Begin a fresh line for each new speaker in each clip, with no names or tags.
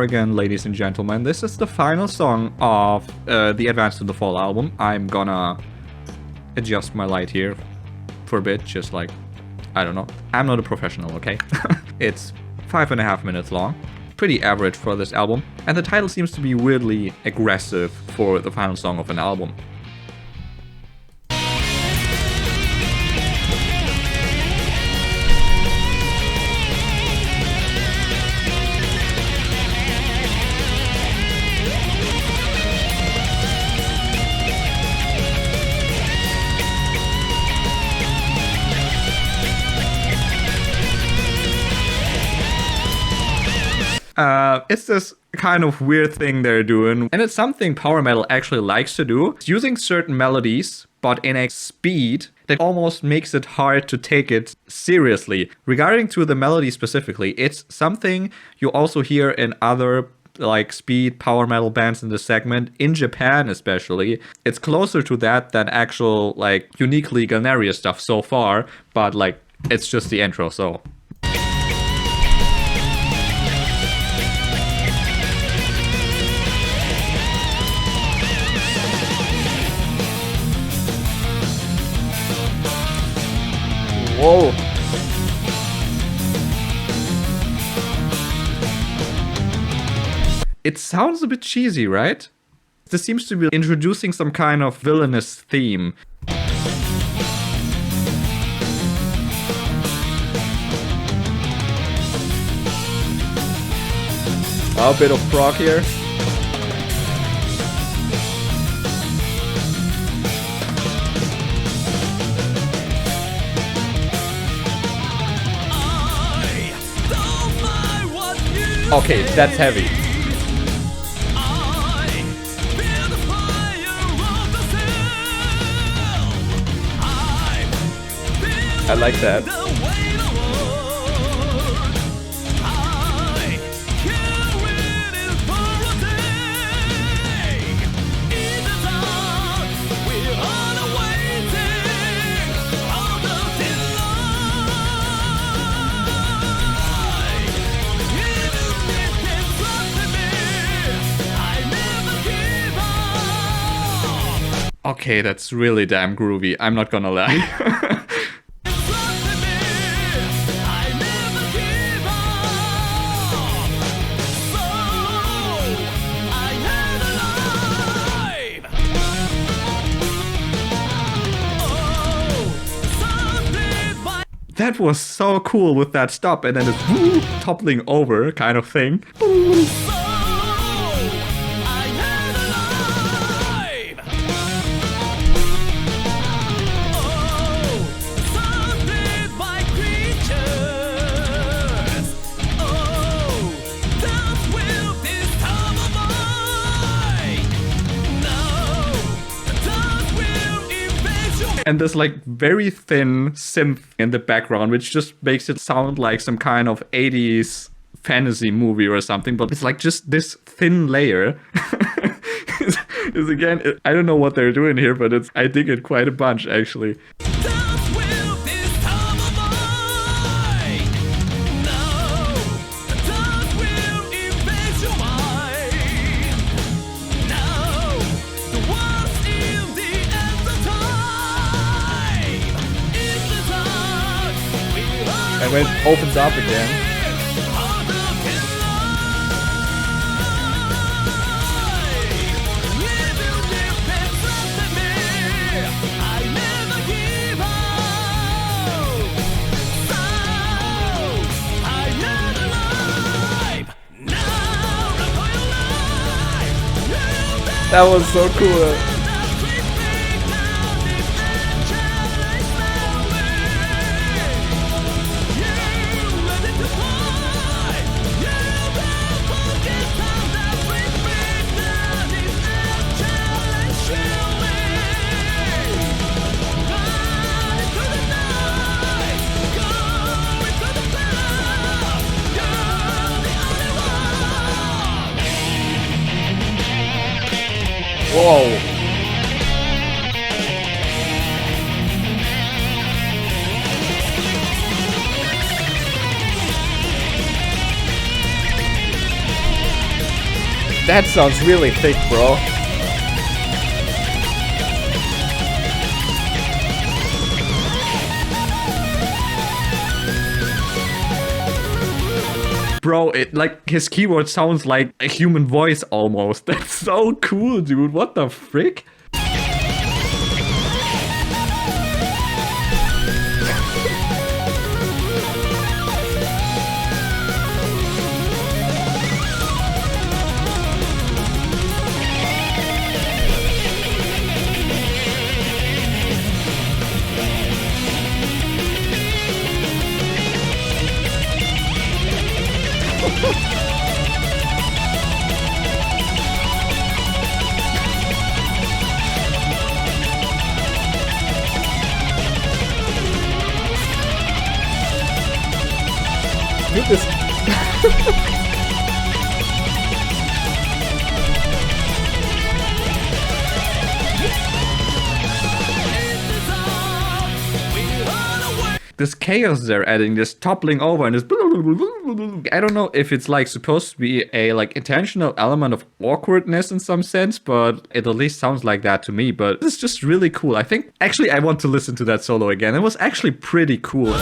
are again, ladies and gentlemen. This is the final song of the Advance to the Fall album. I'm gonna adjust my light here for a bit, just like, I don't know. I'm not a professional, okay? It's 5.5 minutes long. Pretty average for this album. And the title seems to be weirdly aggressive for the final song of an album. It's this kind of weird thing they're doing, and it's something power metal actually likes to do. It's using certain melodies, but in a speed that almost makes it hard to take it seriously. Regarding to the melody specifically, it's something you also hear in other like speed power metal bands in the segment, in Japan especially. It's closer to that than actual like uniquely Galneryus stuff so far, but like it's just the intro, so... Whoa. It sounds a bit cheesy, right? This seems to be introducing some kind of villainous theme. A bit of prog here. Okay, that's heavy. I like that. Okay, that's really damn groovy, I'm not gonna lie. That was so cool with that stop and then it's toppling over kind of thing. And there's like very thin synth in the background, which just makes it sound like some kind of 80s fantasy movie or something. But it's like just this thin layer. is again, I don't know what they're doing here, but I dig it quite a bunch actually. And when it opens up again. That was so cool. Whoa. That sounds really thick, bro. Bro, it like his keyboard sounds like a human voice almost. That's so cool, dude. What the frick? Dude, this this chaos they're adding, this toppling over and this I don't know if it's like supposed to be a like intentional element of awkwardness in some sense, but it at least sounds like that to me. But it's just really cool. I think actually I want to listen to that solo again. It was actually pretty cool.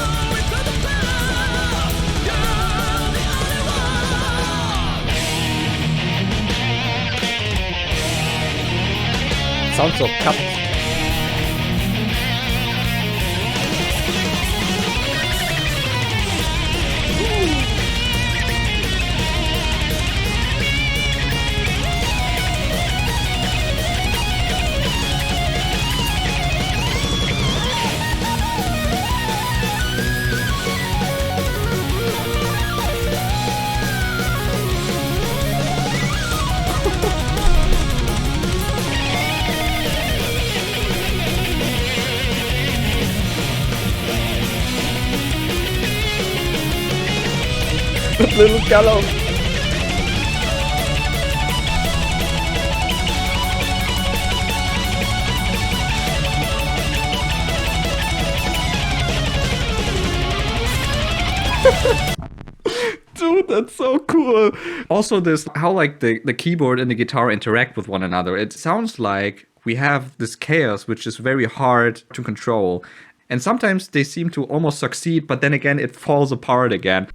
Sounds so cut. Little gallows. Dude, that's so cool. Also, this how like the keyboard and the guitar interact with one another. It sounds like we have this chaos which is very hard to control. And sometimes they seem to almost succeed, but then again it falls apart again.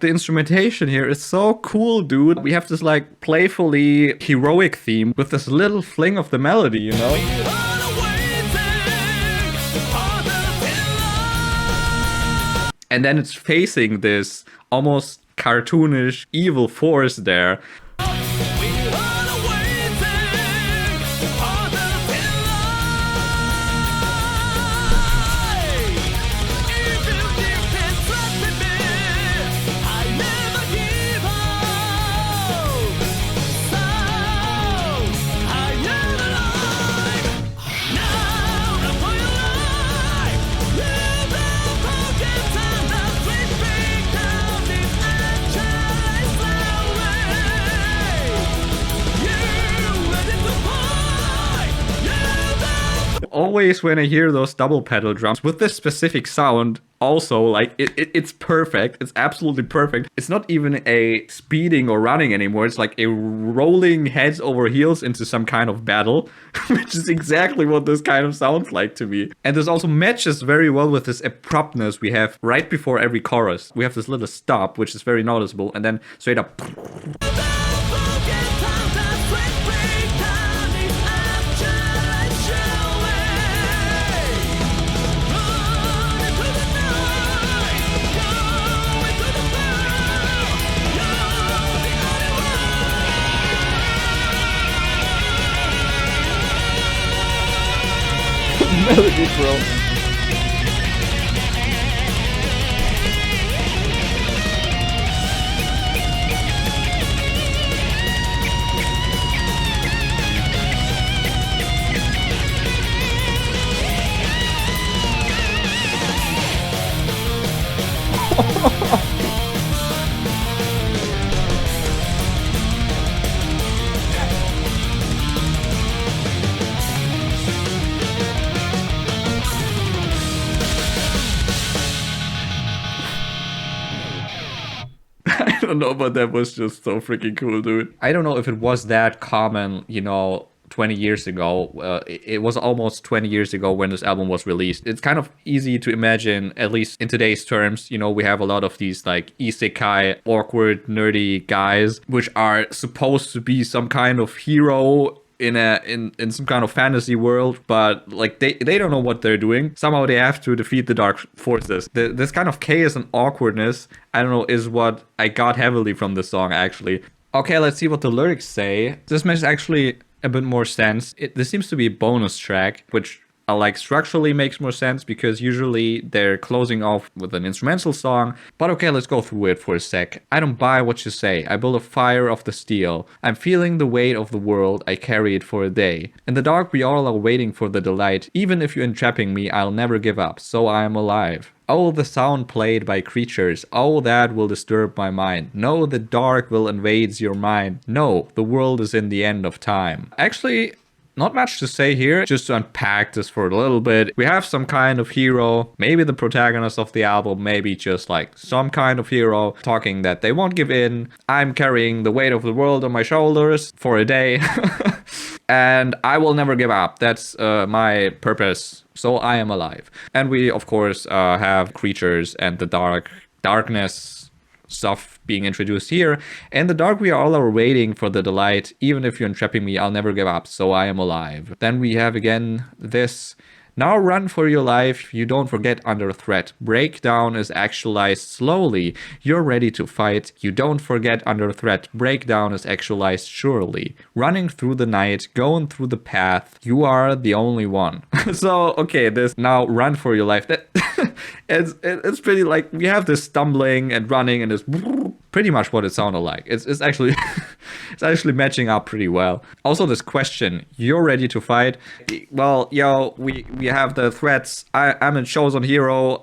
The instrumentation here is so cool, dude. We have this like playfully heroic theme with this little fling of the melody, you know? And then it's facing this almost cartoonish evil force there. Always when I hear those double pedal drums with this specific sound, also like it's perfect. It's absolutely perfect. It's not even a speeding or running anymore. It's like a rolling heads over heels into some kind of battle, which is exactly what this kind of sounds like to me. And this also matches very well with this abruptness we have right before every chorus. We have this little stop, which is very noticeable, and then straight up. Melody, bro. I don't know, but that was just so freaking cool, dude. I don't know if it was that common, you know, 20 years ago. It was almost 20 years ago when this album was released. It's kind of easy to imagine, at least in today's terms. You know, we have a lot of these like isekai, awkward, nerdy guys, which are supposed to be some kind of hero in some kind of fantasy world, but like they don't know what they're doing. Somehow they have to defeat the dark forces. This kind of chaos and awkwardness, I don't know, is what I got heavily from this song, actually. Okay, let's see what the lyrics say. This makes actually a bit more sense. This seems to be a bonus track, which like structurally makes more sense because usually they're closing off with an instrumental song. But okay, let's go through it for a sec. I don't buy what you say. I build a fire of the steel. I'm feeling the weight of the world. I carry it for a day. In the dark, we all are waiting for the delight. Even if you're entrapping me, I'll never give up. So I am alive. Oh, the sound played by creatures. Oh, that will disturb my mind. No, the dark will invade your mind. No, the world is in the end of time. Actually, not much to say here, just to unpack this for a little bit. We have some kind of hero, maybe the protagonist of the album, maybe just like some kind of hero talking that they won't give in. I'm carrying the weight of the world on my shoulders for a day. And I will never give up. That's my purpose. So I am alive. And we, of course, have creatures and the darkness stuff being introduced here. In the dark, we all are waiting for the delight. Even if you're entrapping me, I'll never give up. So I am alive. Then we have again this. Now run for your life, you don't forget under threat. Breakdown is actualized slowly. You're ready to fight. You don't forget under threat. Breakdown is actualized surely. Running through the night, going through the path. You are the only one. So, okay, this now run for your life. That it's pretty like we have this stumbling and running and this pretty much what it sounded like. It's actually it's actually matching up pretty well. Also this question, you're ready to fight? Well, yo, we have the threats. I'm a chosen hero.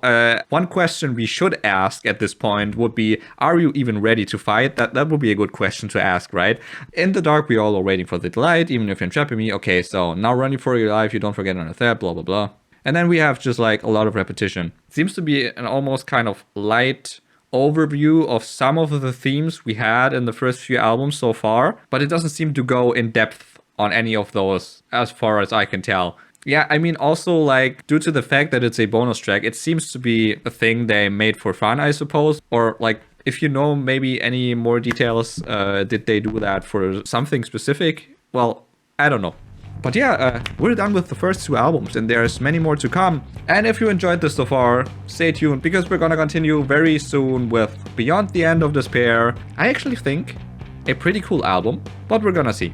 One question we should ask at this point would be, are you even ready to fight? That would be a good question to ask, right? In the dark, we all are waiting for the light, even if you're entrapping me. Okay, so now running for your life, you don't forget under threat, blah blah blah. And then we have just like a lot of repetition. Seems to be an almost kind of light overview of some of the themes we had in the first few albums so far, but it doesn't seem to go in depth on any of those as far as I can tell. Yeah, I mean, also like due to the fact that it's a bonus track, it seems to be a thing they made for fun, I suppose. Or like, if you know maybe any more details, did they do that for something specific? Well, I don't know. But yeah, we're done with the first two albums and there's many more to come. And if you enjoyed this so far, stay tuned because we're gonna continue very soon with Beyond the End of Despair. I actually think a pretty cool album, but we're gonna see.